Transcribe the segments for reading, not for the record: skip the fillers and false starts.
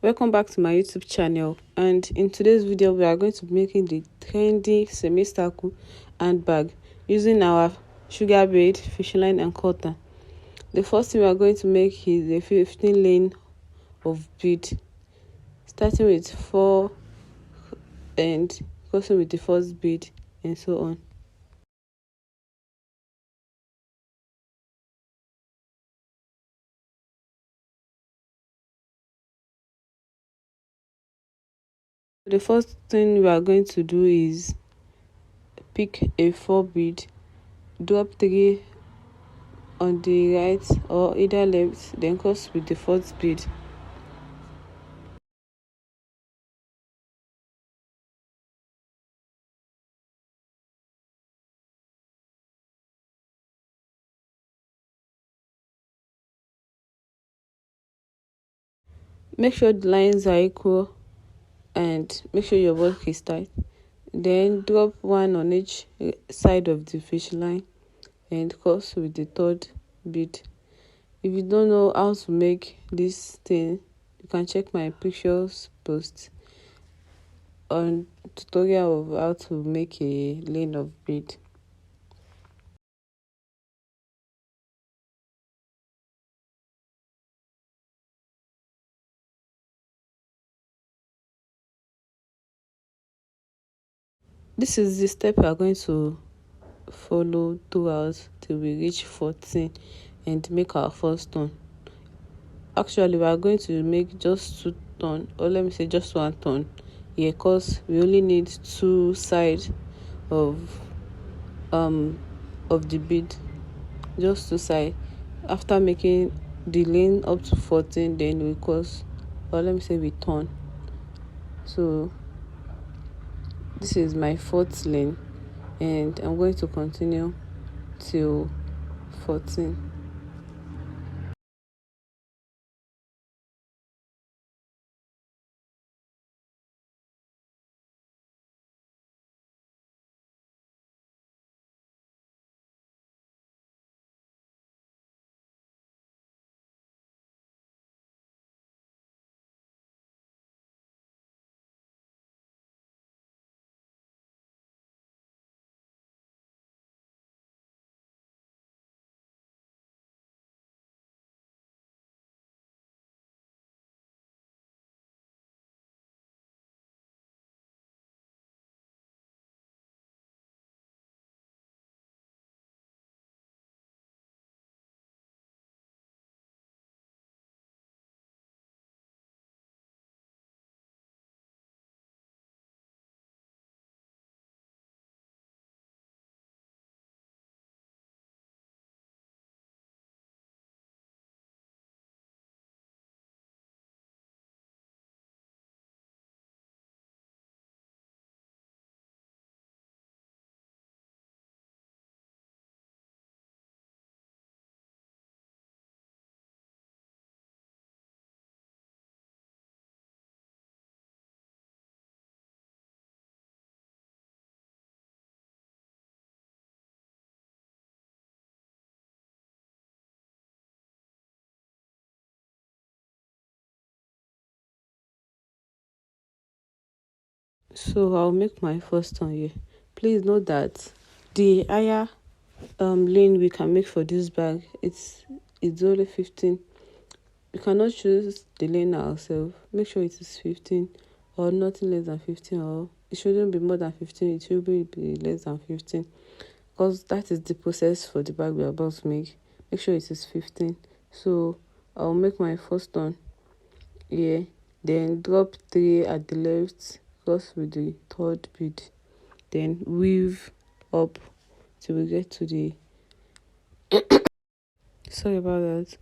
Welcome back to my YouTube channel, and in today's video we are going to be making the trendy semi-circle handbag using our sugar bead, fish line and cutter. The first thing we are going to make is a 15 lane of bead, starting with 4 and crossing with the first bead and so on. The first thing we are going to do is pick a 4 bead, drop 3 on the right or either left, then cross with the fourth bead. Make sure the lines are equal and make sure your work is tight. Then drop 1 on each side of the fish line and cross with the third bead. If you don't know how to make this thing, you can check my previous post on tutorial of how to make a lane of bead. This is the step we are going to follow throughout till we reach 14 and make our first turn. Actually, we are going to make just 2 turn, or let me say just 1 turn here, because we only need 2 sides of the bead, just 2 sides. After making the lane up to 14, then we cross, or let me say we turn. So this is my 4th lane and I'm going to continue till 14. So I'll make my first turn here. Please note that the higher lane we can make for this bag, it's only 15. We cannot choose the lane ourselves. Make sure it is 15 or nothing less than 15, or it shouldn't be more than 15, it should be less than 15, because that is the process for the bag we are about to make. Make sure it is 15. So I'll make my first turn here, then drop 3 at the left, cross with the third bead, then weave up till we get to the sorry about that,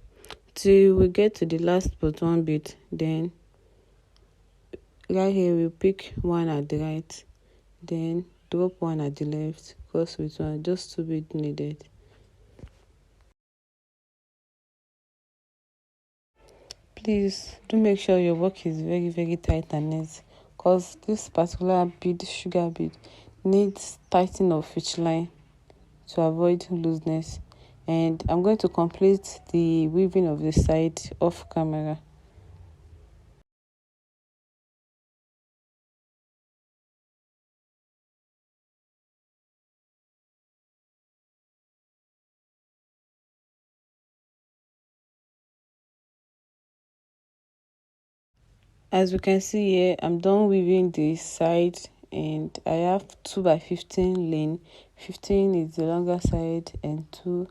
till we get to the last but 1 bead. Then right here we'll pick 1 at the right, then drop 1 at the left, cross with 1, just 2 beads needed. Please do make sure your work is very tight and neat, because this particular bead, sugar bead, needs tightening of each line to avoid looseness. And I'm going to complete the weaving of the side off camera. As we can see here, I'm done weaving the side, and I have 2 by 15 lane. 15 is the longer side and 2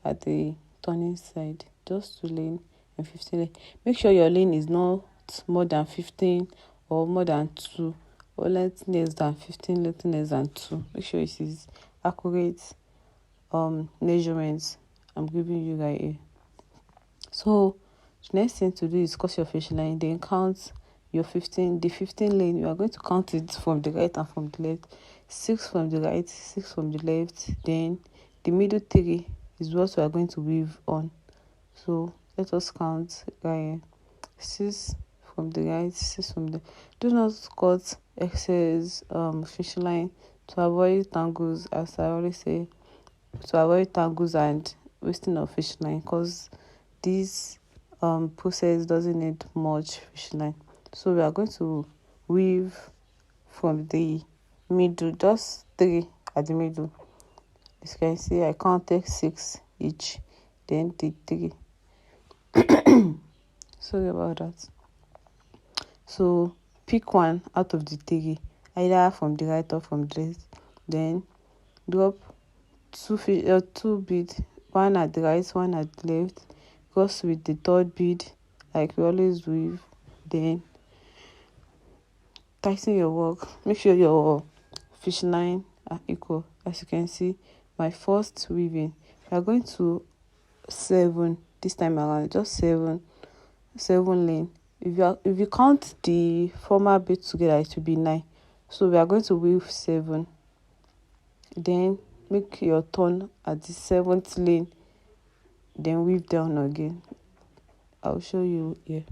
at the turning side. Just 2 lane and 15 lane. Make sure your lane is not more than 15 or more than 2, or less than 15, less than 2. Make sure it is accurate measurements I'm giving you right here. So the next thing to do is cut your fish line, then count your 15. The 15 lane, you are going to count it from the right and from the left. 6 from the right, 6 from the left. Then the middle 3 is what we are going to weave on. So let us count right. 6 from the right, 6 from the. Do not cut excess fish line to avoid tangles, as I always say, to avoid tangles and wasting of fish line, because this process doesn't need much fish line. So we are going to weave from the middle, just 3 at the middle. As you can see, I counted 6 each, then the 3. Sorry about that. So pick one out of the 3, either from the right or from the left. Then drop 2 beads, one at the right, one at the left. Cross with the 3rd bead like we always weave. Then tighten your work. Make sure your fish line are equal. As you can see, my first weaving, we are going to 7 this time around, just 7 lane. If you count the former bead together, it will be 9. So we are going to weave 7. Then make your turn at the 7th lane, then weave down again. I'll show you here.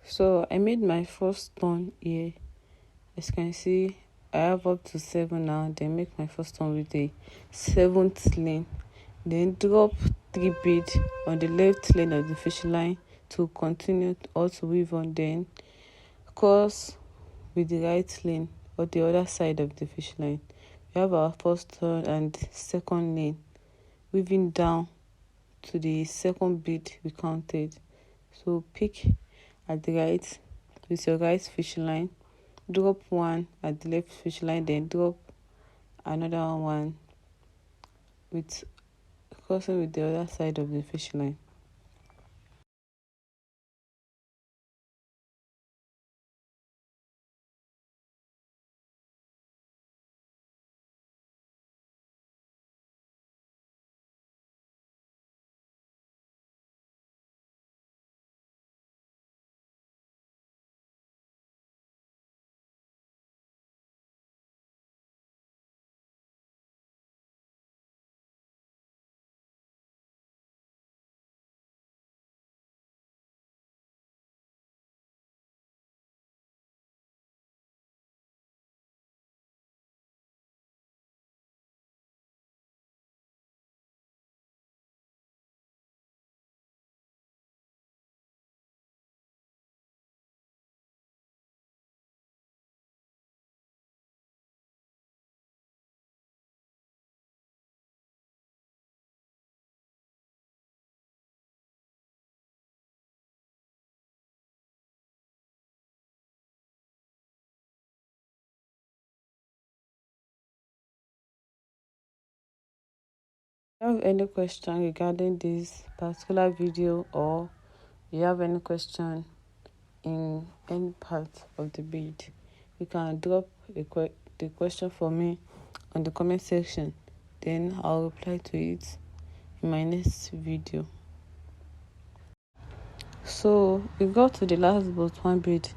So I made my first turn here. As you can see, I have up to 7 now. Then make my first turn with the 7th lane. Then drop 3 beads on the left lane of the fish line to continue or to weave on. Then cross with the right lane or the other side of the fish line. We have our first turn and 2nd lane, weaving down to the 2nd bead we counted. So pick at the right with your right fish line, drop 1 at the left fish line, then drop another one with crossing with the other side of the fish line. If you have any question regarding this particular video, or you have any question in any part of the bead, you can drop the question for me on the comment section, then I'll reply to it in my next video. So we got to the last but one bead,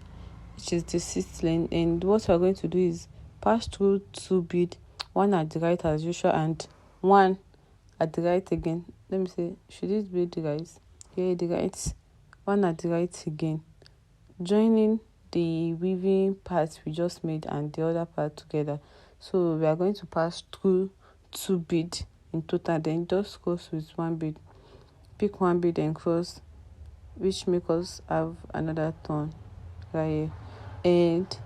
which is the 6th lane, and what we're going to do is pass through 2 bead, one at the right as usual and one at the right again. Let me say, should this be the right? Yeah, the right. One at the right again, joining the weaving part we just made and the other part together. So we are going to pass through 2 bead in total, then just cross with 1 bead. Pick 1 bead and cross, which make us have another turn right here, and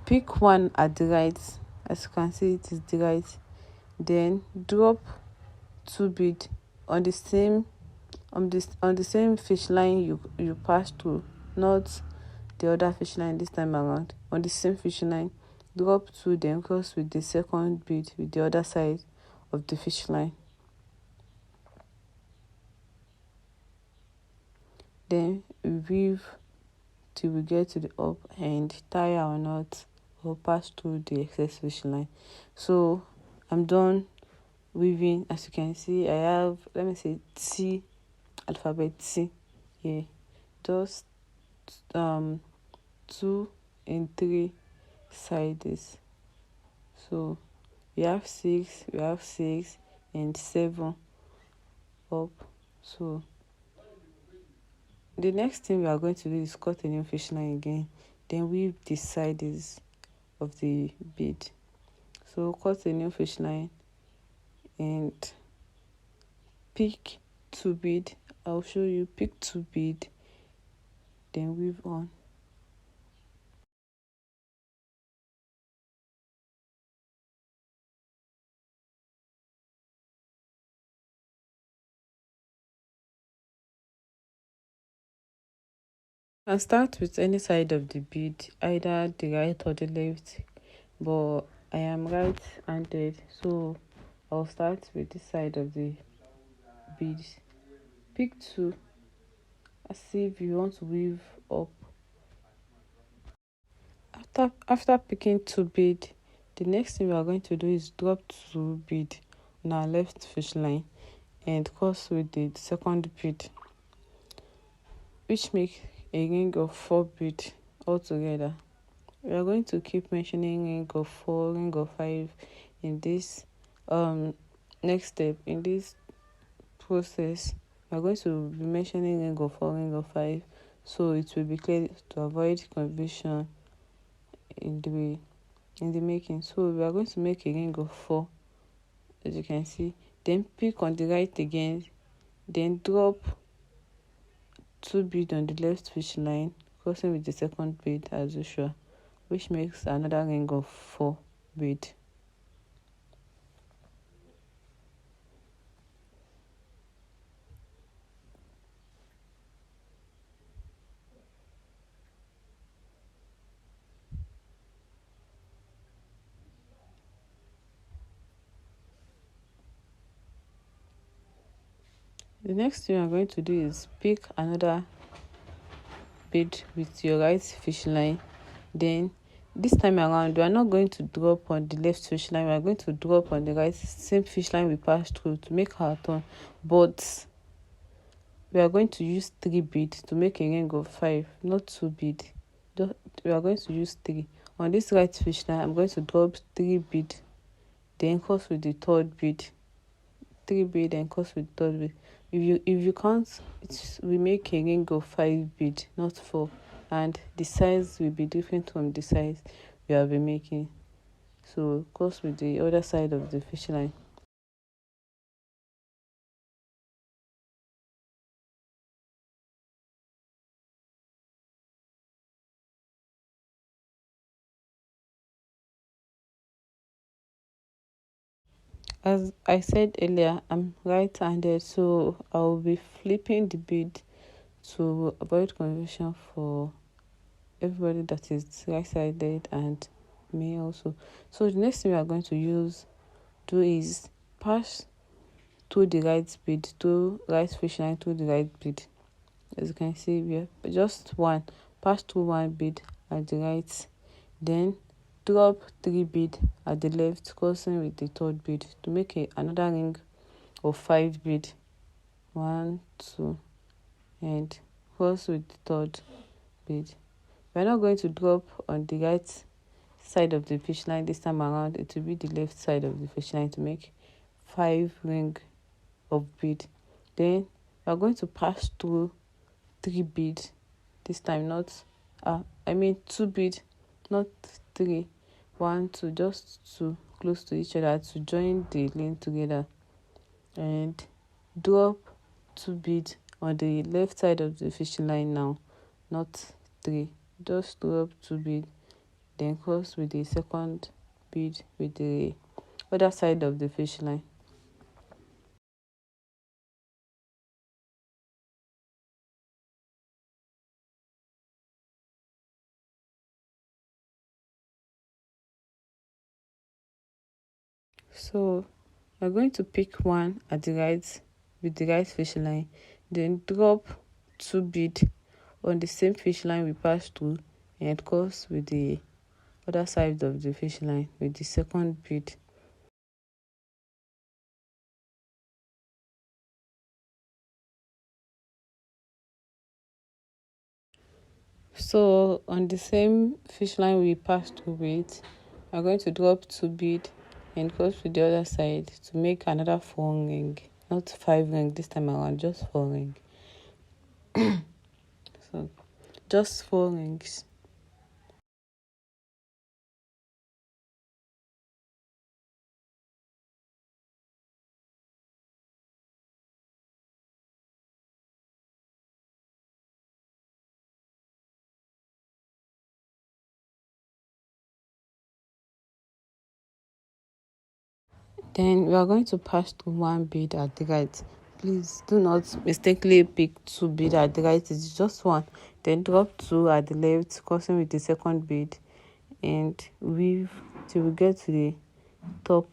pick one at the right. As you can see, it is the right. Then drop 2 bead on the same fish line you pass through, not the other fish line this time around. On the same fish line, drop 2, then cross with the 2nd bead with the other side of the fish line. Then we weave till we get to the up end, tie our knot or pass through the excess fish line. So I'm done weaving. As you can see, I have, let me say, T, alphabet T. Yeah, just 2 and 3 sides. So we have 6 and 7 up. So the next thing we are going to do is cut a new fish line again, then weave the sides of the bead. So cut a new fish line and pick 2 bead. I'll show you. Pick 2 bead, then weave on. You can start with any side of the bead, either the right or the left, but I am right-handed, so I'll start with this side of the bead. Pick 2 as if you want to weave up. After picking 2 bead, the next thing we are going to do is drop 2 bead on our left fish line and cross with the 2nd bead, which make a ring of 4 bead altogether. We are going to keep mentioning ring of 4, ring of 5 in this next step. In this process, we are going to be mentioning ring of 4, ring of 5, so it will be clear to avoid confusion in the making. So we are going to make a ring of 4, as you can see, then pick on the right again, then drop 2 bead on the left fish line, crossing with the 2nd bead as usual, which makes another ring of 4 bead. The next thing we are going to do is pick another bead with your right fish line. Then this time around, we are not going to drop on the left fish line, we are going to drop on the right, same fish line we passed through to make our turn, but we are going to use 3 bead to make a ring of 5, not 2 bead. We are going to use 3 on this right fish line. I'm going to drop 3 bead, then cross with the 3rd bead, 3 bead and cross with 3rd bead. If you count, we make a ring of 5 bead, not 4, and the size will be different from the size we have been making. So cross with the other side of the fish line. As I said earlier, I'm right-handed, so I'll be flipping the bead to avoid confusion for everybody that is right-sided and me also. So the next thing we are going to do is pass to the right bead, to right fish line, to the right bead. As you can see, we have just one, pass through 1 bead at the right, then drop 3 bead at the left, crossing with the third bead to make another ring of 5 bead. 1, 2, and cross with the third bead. We're not going to drop on the right side of the fish line this time around. It will be the left side of the fish line to make 5 ring of bead. Then we are going to pass through 3 bead this time, not 2 bead, not 3. 1, 2, just 2 close to each other to join the lane together, and drop 2 bead on the left side of the fishing line now, not 3. Just drop 2 bead, then cross with the second bead with the other side of the fishing line. So we're going to pick one at the right with the right fishing line, then drop 2 bead on the same fish line we passed through, and cross with the other side of the fish line with the second bead. So on the same fish line we passed through with, we're going to drop 2 bead and cross with the other side to make another 4 ring, not 5 ring this time around, just 4 ring. So just 4 rings. Then we are going to pass through 1 bead at the right. Please do not mistakenly pick 2 bead at the right, it's just 1. Then drop 2 at the left, crossing with the second bead, and weave till we get to the top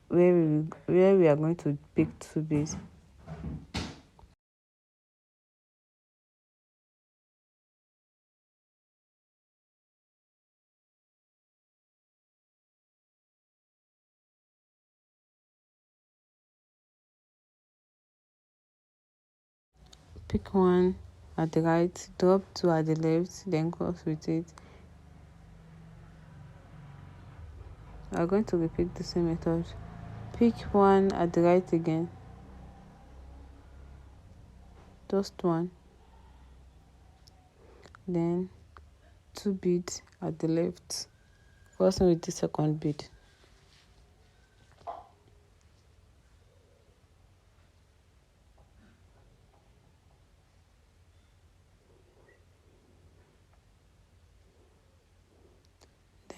where we are going to pick 2 beads. Pick 1 at the right, drop 2 at the left, then cross with it. We are going to repeat the same method. Pick 1 at the right again, just 1, then 2 beads at the left, crossing with the second bead.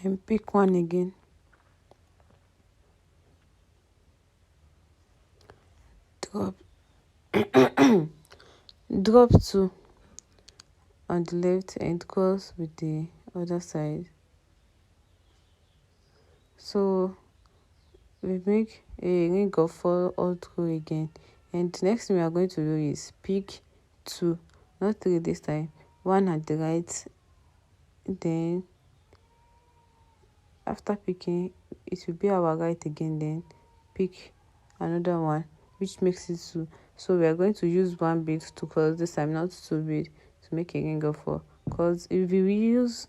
Then pick 1 again, drop drop 2 on the left and cross with the other side. So we make a ring of 4 all through again, and the next thing we are going to do is pick 2, not 3 this time. 1 at the right, then after picking it will be our right again, then pick another one, which makes it 2. So we are going to use 1 bead to cross this time, not 2 bead, to make a ring of 4, because if we use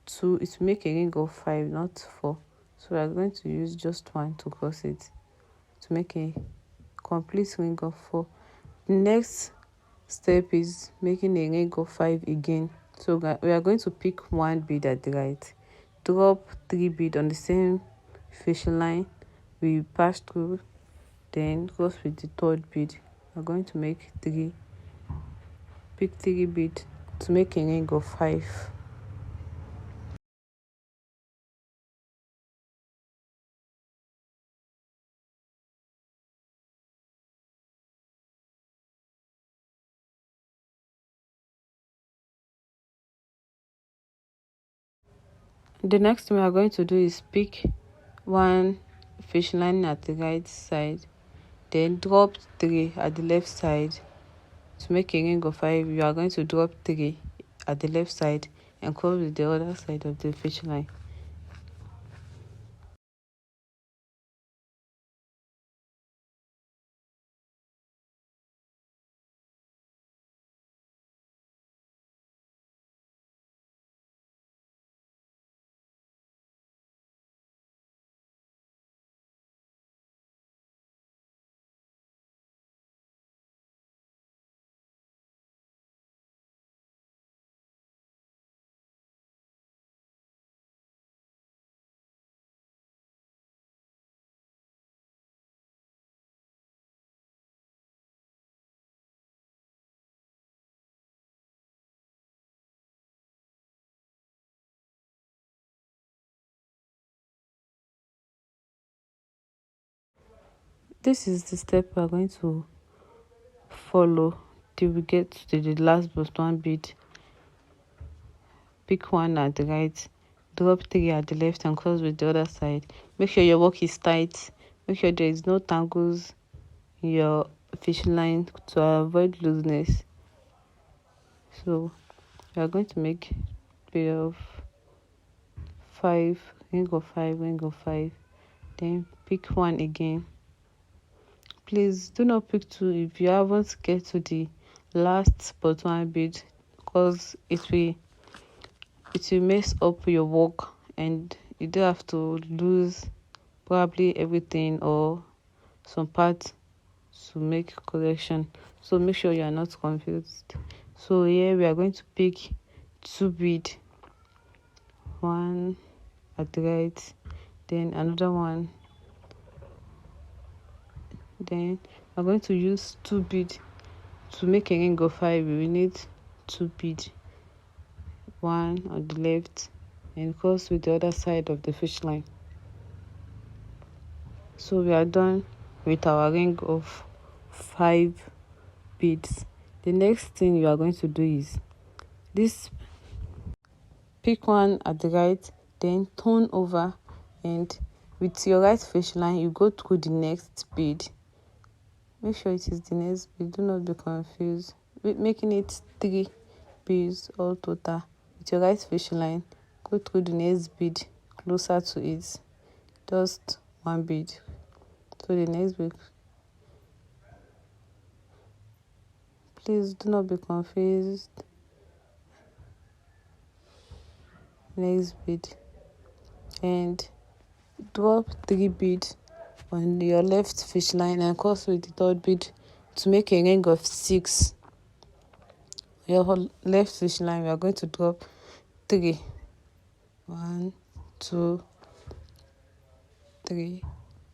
2 it will make a ring of 5, not 4. So we are going to use just 1 to cross it to make a complete ring of 4. Next step is making a ring of 5 again. So we are going to pick 1 bead at the right, drop 3 bead on the same fishing line we passed through, then cross with the third bead. We're going to make 3, pick 3 bead to make a ring of 5. The next thing we are going to do is pick 1 fish line at the right side, then drop 3 at the left side. To make a ring of 5, you are going to drop 3 at the left side, and close with the other side of the fish line. This is the step we are going to follow till we get to the last but one bead. Pick one at the right, drop three at the left and close with the other side. Make sure your work is tight. Make sure there is no tangles in your fishing line to avoid looseness. So we are going to make pair of 5, ring of 5, ring of 5. Then pick one again. Please do not pick two if you haven't get to the last but one bead, because it will mess up your work and you do have to lose probably everything or some parts to make correction. So make sure you are not confused. So here we are going to pick two bead, one at the right, then another one, then we're going to use two bead to make a ring of 5. We need two bead, one on the left and cross with the other side of the fish line. So we are done with our ring of 5 beads. The next thing you are going to do is this: pick one at the right, then turn over, and with your right fish line you go through the next bead. Make sure it is the next bead, do not be confused, making it 3 beads all total. With your right fish line, go through the next bead closer to it, just 1 bead. So the next bead, please do not be confused. Next bead, and drop 3 beads on your left fish line and cross with the third bead to make a ring of 6. Your left fish line, we are going to drop 3, 1, 2, 3,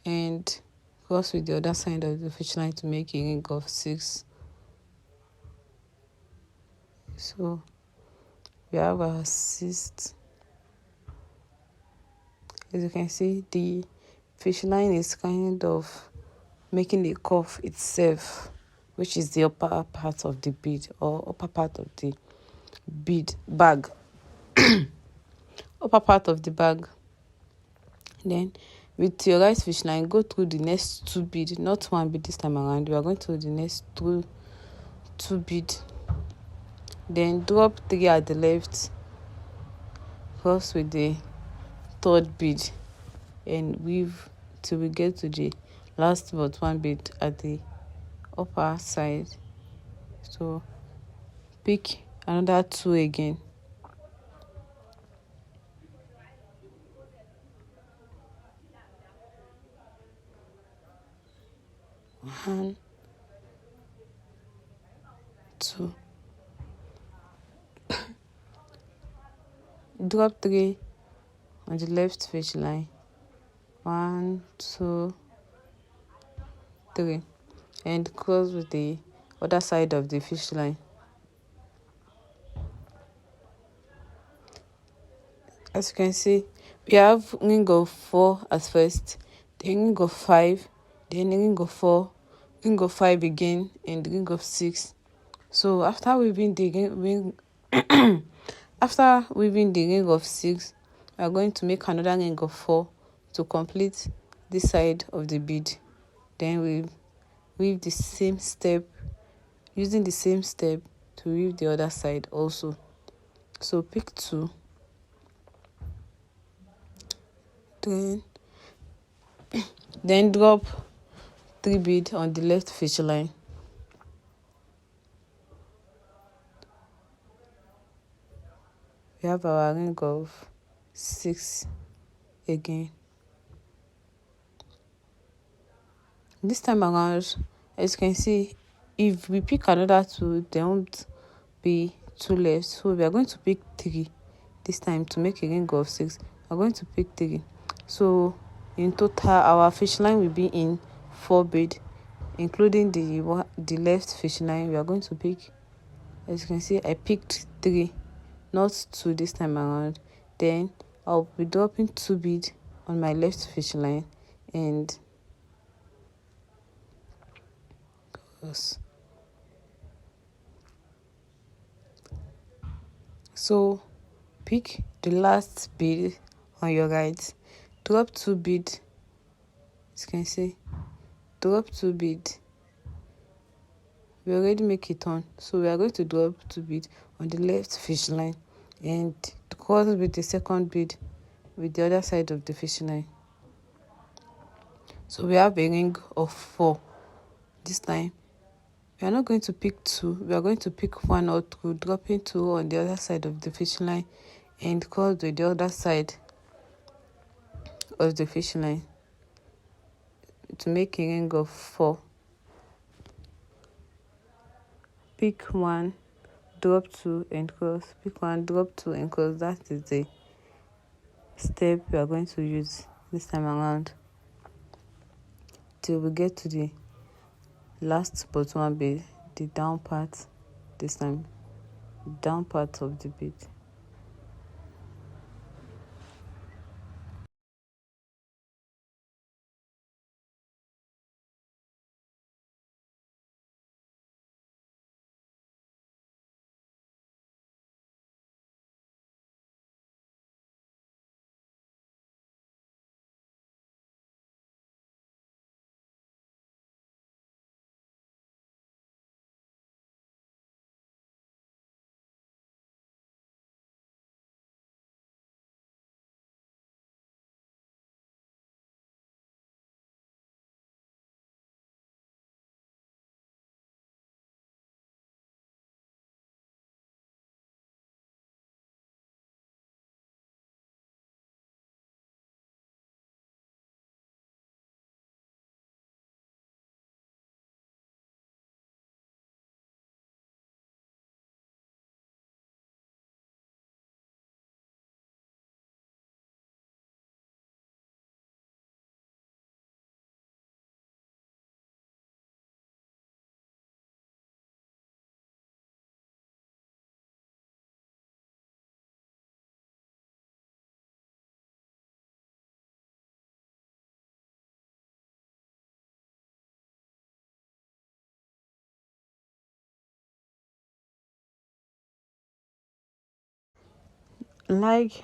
and cross with the other side of the fish line to make a ring of 6. So we have our 6th. As you can see, the fish line is kind of making a curve itself, which is the upper part of the bead or upper part of the bead bag. Upper part of the bag. Then with your right fish line, go through the next 2 bead, not 1 bead this time around. We are going to the next two bead. Then drop 3 at the left, cross with the third bead, and weave till we get to the last but 1 bead at the upper side. So pick another 2 again. 1, 2, drop 3 on the left fish line, 1, 2, 3, and cross with the other side of the fish line. As you can see, we have ring of 4 at first, then ring of 5, then ring of 4, ring of 5 again, and ring of 6. So after weaving the ring after weaving the ring of 6, we are going to make another ring of 4 to complete this side of the bead. Then we weave the same step, using the same step to weave the other side also. So pick 2, then drop 3 bead on the left fish line. We have our ring of 6 again. This time around, as you can see, if we pick another 2, there won't be 2 left. So we are going to pick 3 this time to make a ring of 6. We're going to pick 3. So in total, our fish line will be in 4 bead, including the left fish line. We are going to pick, as you can see, I picked 3, not 2 this time around. Then I'll be dropping 2 bead on my left fish line and cross. So pick the last bead on your right, drop 2 bead, as you can see, drop 2 bead. We already make a turn, so we are going to drop 2 bead on the left fish line and cross with the second bead with the other side of the fish line. So we have a ring of 4 this time. We are not going to pick 2, we are going to pick 1 or 2, dropping 2 on the other side of the fish line and cross with the other side of the fish line to make a ring of 4. Pick 1, drop 2 and cross. Pick 1, drop 2 and cross. That is the step we are going to use this time around till we get to the last but 1 bead, the down part. This time, down part of the bead. Like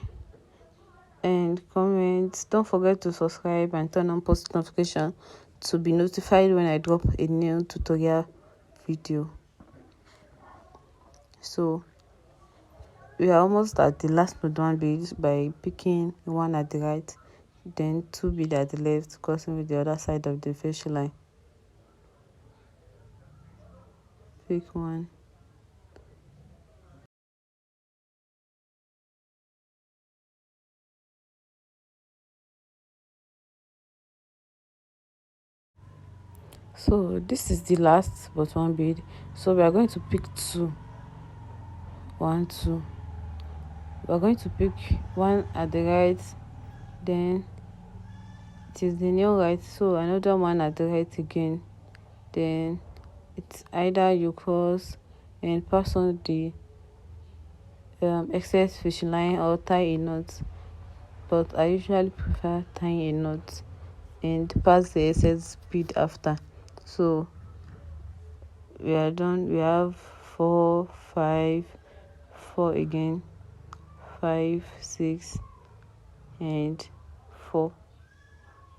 and comment. Don't forget to subscribe and turn on post notification to be notified when I drop a new tutorial video. So we are almost at the last but 1 bead by picking 1 at the right, then 2 bead at the left, crossing with the other side of the fish line. Pick 1. So this is the last but 1 bead. So we are going to pick 2. 1, 2. We are going to pick 1 at the right, then it is the new right, so another 1 at the right again. Then it's either you cross and pass on the excess fish line or tie a knot, but I usually prefer tying a knot and pass the excess bead after. So we are done. We have 4, 5, 4 again, 5, 6 and 4,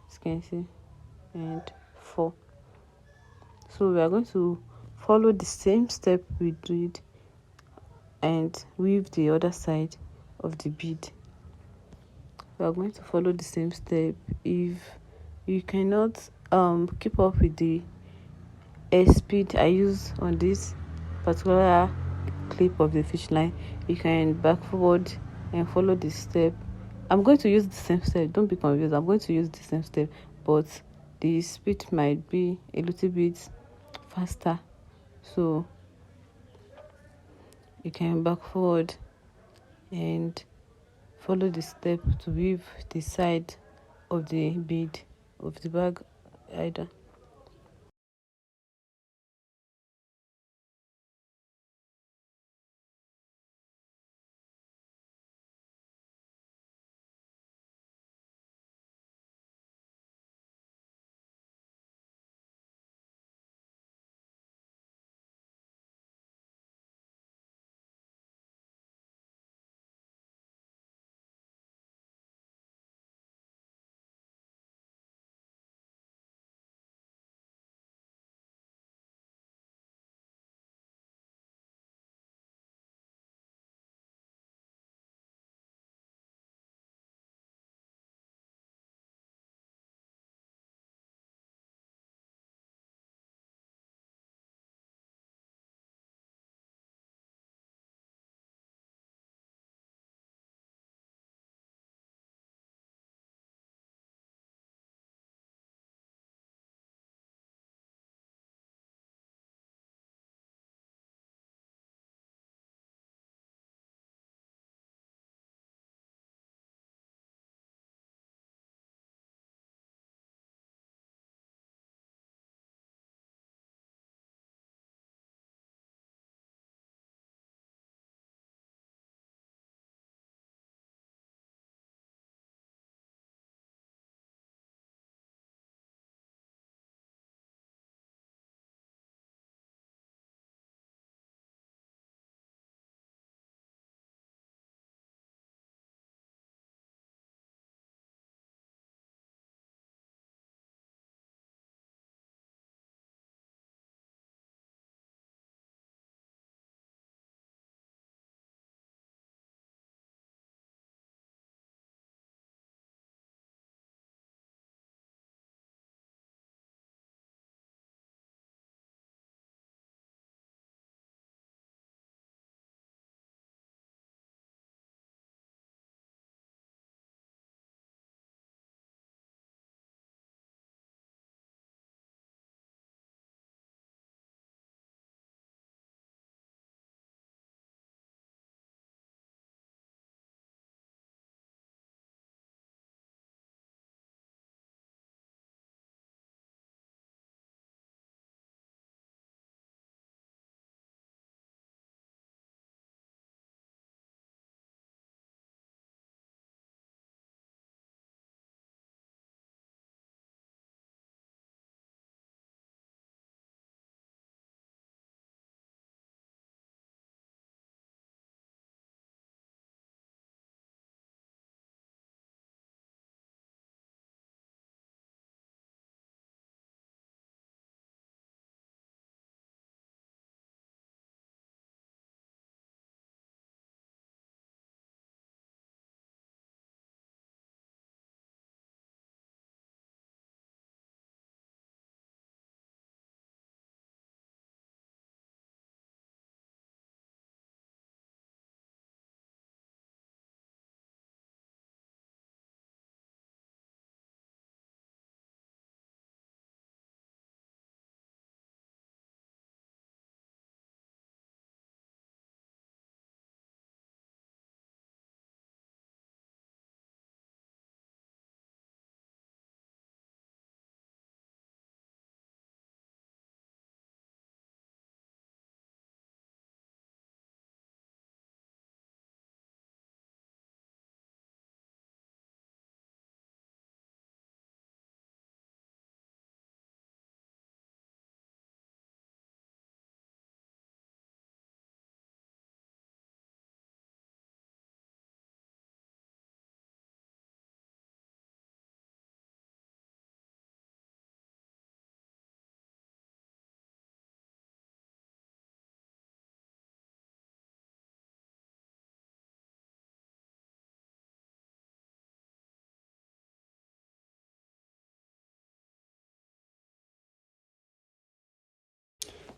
as you can see, and 4. So we are going to follow the same step we did and weave the other side of the bead. We are going to follow the same step. If you cannot keep up with the speed I use on this particular clip of the fish line, you can back forward and follow the step. I'm going to use the same step, don't be confused. I'm going to use the same step, but the speed might be a little bit faster, so you can back forward and follow the step to weave the side of the bead of the bag either.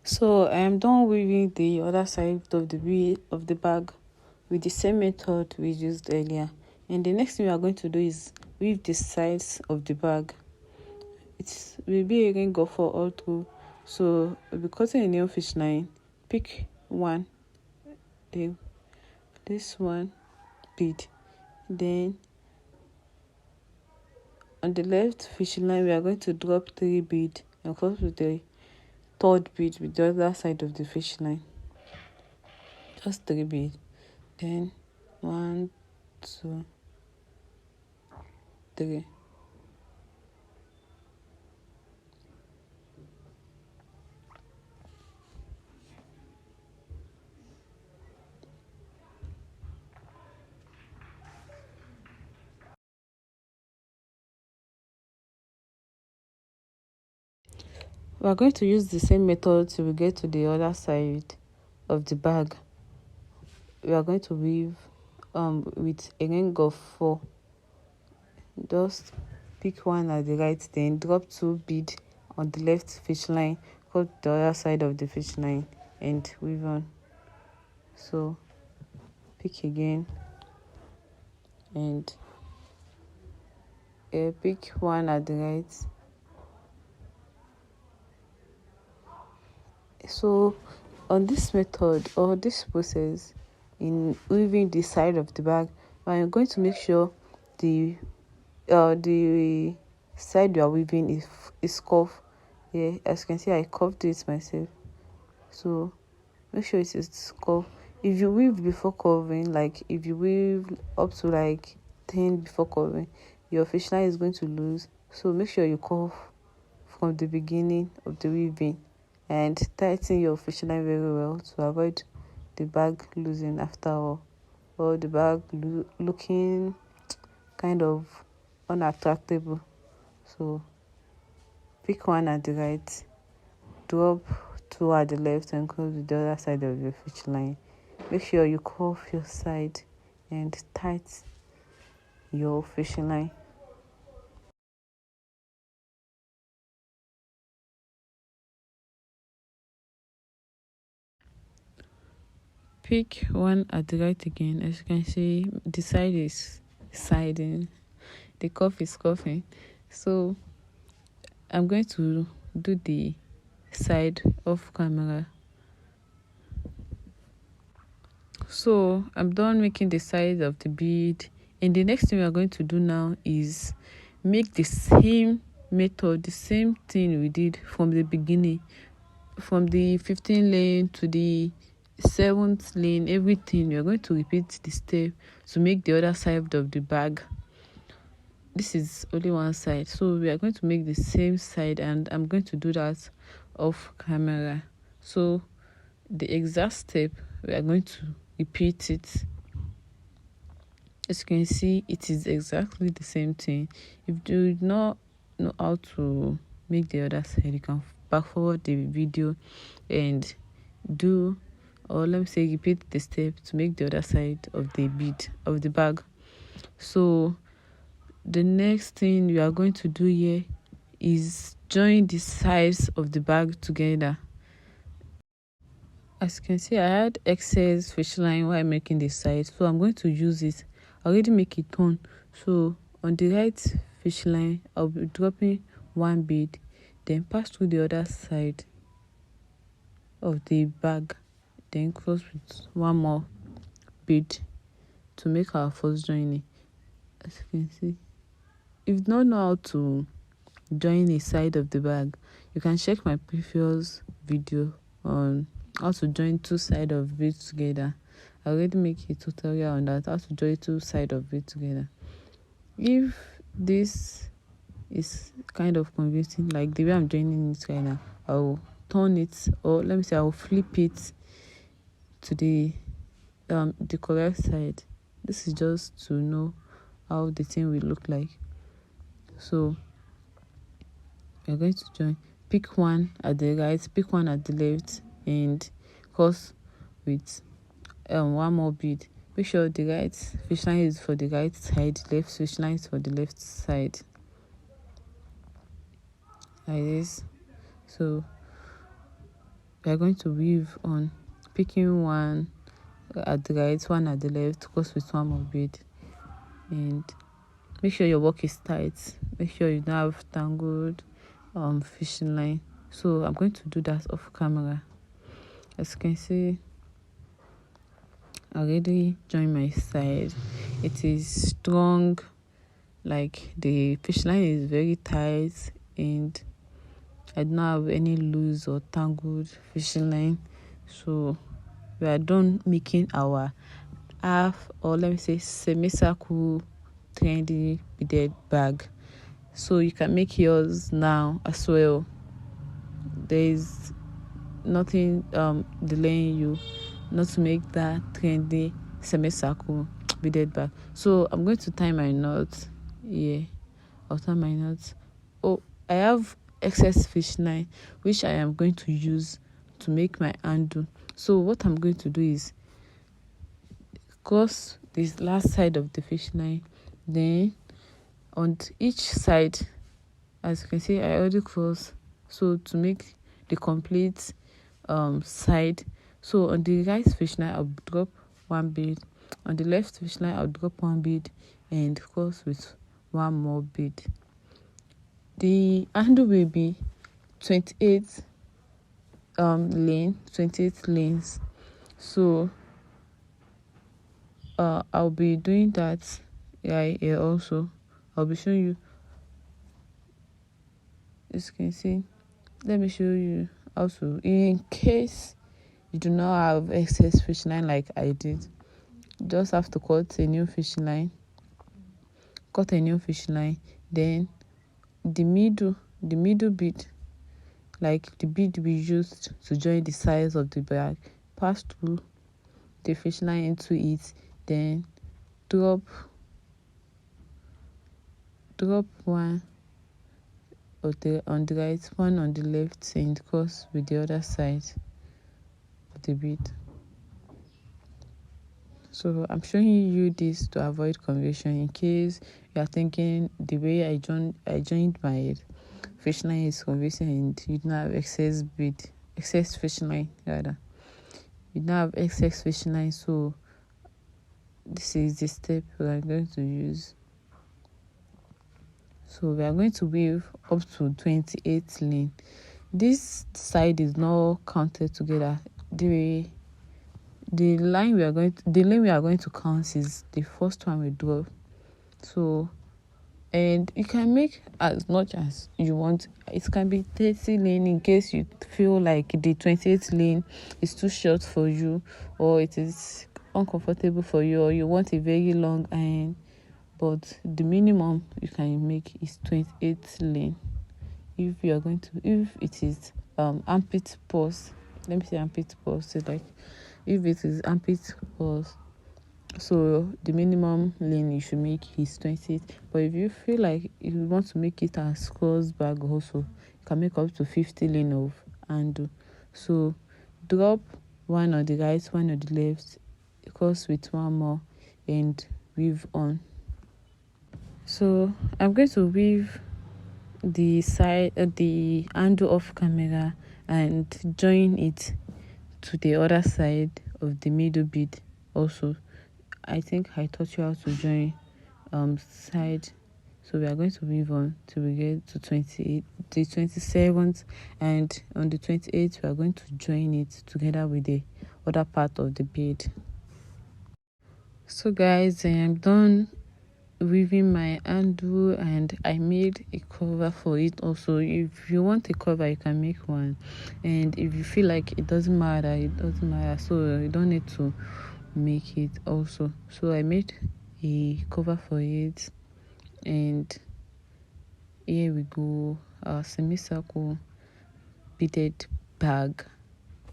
So I am done weaving the other side of the bag with the same method we used earlier. And the next thing we are going to do is weave the sides of the bag. It will be a ring for all through. So we'll be cutting a nail fish line. Pick one, this one bead. Then on the left fishing line, we are going to drop 3 beads and close with the third bead with the other side of the fish line. Just 3 beads. Then 1, 2, 3. We are going to use the same method till we get to the other side of the bag. We are going to weave with a ring of 4. Just pick one at the right, then drop 2 beads on the left fish line, cut the other side of the fish line and weave on. So pick again and pick one at the right. So on this method or this process in weaving the side of the bag, I'm going to make sure the side you are weaving is curved. Yeah, as you can see, I curved it myself. So make sure it is curved. If you weave before curving, like if you weave up to like 10 before curving, your fish line is going to lose. So make sure you curve from the beginning of the weaving and tighten your fish line very well to avoid the bag losing after all, or the bag looking kind of unattractable. So pick one at the right, drop 2 at the left and close with the other side of your fish line. Make sure you curve your side and tight your fishing line. Pick one at the right again. As you can see, the side is siding, the cuff is cuffing. So I'm going to do the side off camera. So I'm done making the side of the bead, and the next thing we are going to do now is make the same method, the same thing we did from the beginning, from the 15 lane to the 7th lane. Everything we are going to repeat the step to make the other side of the bag. This is only one side, so we are going to make the same side, and I'm going to do that off camera. So the exact step we are going to repeat it. As you can see, it is exactly the same thing. If you do not know how to make the other side, you can back forward the video and do, or let me say, repeat the step to make the other side of the bead of the bag. So the next thing we are going to do here is join the sides of the bag together. As you can see, I had excess fish line while making the side, so I'm going to use it. I already make a turn, so on the right fish line I'll be dropping 1 bead, then pass through the other side of the bag, then close with 1 more bead to make our first joining. As you can see, if you don't know how to join a side of the bag, you can check my previous video on how to join 2 sides of beads together. I already make a tutorial on that, how to join 2 sides of beads together. If this is kind of confusing, like the way I'm joining it right now, I'll turn it, or let me say I'll flip it to the correct side. This is just to know how the thing will look like. So we're going to join. Pick one at the right, pick one at the left, and cross with 1 more bead. Make sure the right fish line is for the right side, left fish line is for the left side, like this. So we are going to weave on, picking one at the right, one at the left, goes with one more bead. And make sure your work is tight. Make sure you don't have tangled fishing line. So I'm going to do that off camera. As you can see, I already joined my side. It is strong, like the fish line is very tight, and I don't have any loose or tangled fishing line. So we are done making our half, or let me say semicircle trendy beaded bag. So you can make yours now as well. There's nothing delaying you not to make that trendy semicircle beaded bag. So I'm going to tie my knot. Yeah, I'll tie my knot. Oh, I have excess fish line which I am going to use to make my handle. So what I'm going to do is cross this last side of the fish line, then on each side, as you can see, I already cross. So to make the complete side, so on the right fish line I'll drop one bead, on the left fish line I'll drop one bead and cross with one more bead. The handle will be 28 28 lanes. So I'll be doing that right here also. I'll be showing you, as you can see. Let me show you how to, in case you do not have excess fish line like I did, just have to cut a new fish line, then the middle bead, like the bead we used to join the sides of the bag, pass through the fish line into it, then drop one on the right, one on the left, and cross with the other side of the bead. So I'm showing you this to avoid confusion, in case you are thinking the way I joined my fish line is confusing and you don't have excess fish line rather. You don't have excess fish line, so this is the step we are going to use. So we are going to weave up to 28 lane. This side is not counted together. The lane we are going to count is the first one we draw. So, and you can make as much as you want. It can be 30 lane in case you feel like the 28 lane is too short for you, or it is uncomfortable for you, or you want a very long iron. But the minimum you can make is 28 lane. If it is armpit pulse, let me say armpit pulse, so like if it is armpit pulse, so the minimum lane you should make is 28. But if you feel like you want to make it as cross bag also, you can make up to 50 lane of handle. So drop one on the right, one on the left, cross with one more, and weave on. So I'm going to weave the side, the handle off camera, and join it to the other side of the middle bead also. I think I taught you how to join side. So we are going to weave on till we get to 28, the 27th, and on the 28th we are going to join it together with the other part of the bead. So guys, I am done weaving my handle and I made a cover for it also. If you want a cover, you can make one, and if you feel like it doesn't matter, so you don't need to make it also. So I made a cover for it, and here we go, our semicircle beaded bag.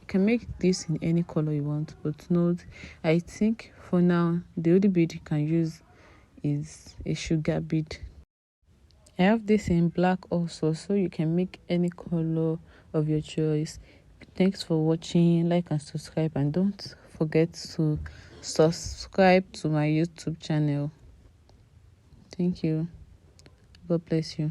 You can make this in any color you want, but note, I think for now the only bead you can use is a sugar bead. I have this in black also, so you can make any color of your choice. Thanks for watching. Like and subscribe, and don't forget to subscribe to my YouTube channel. Thank you. God bless you.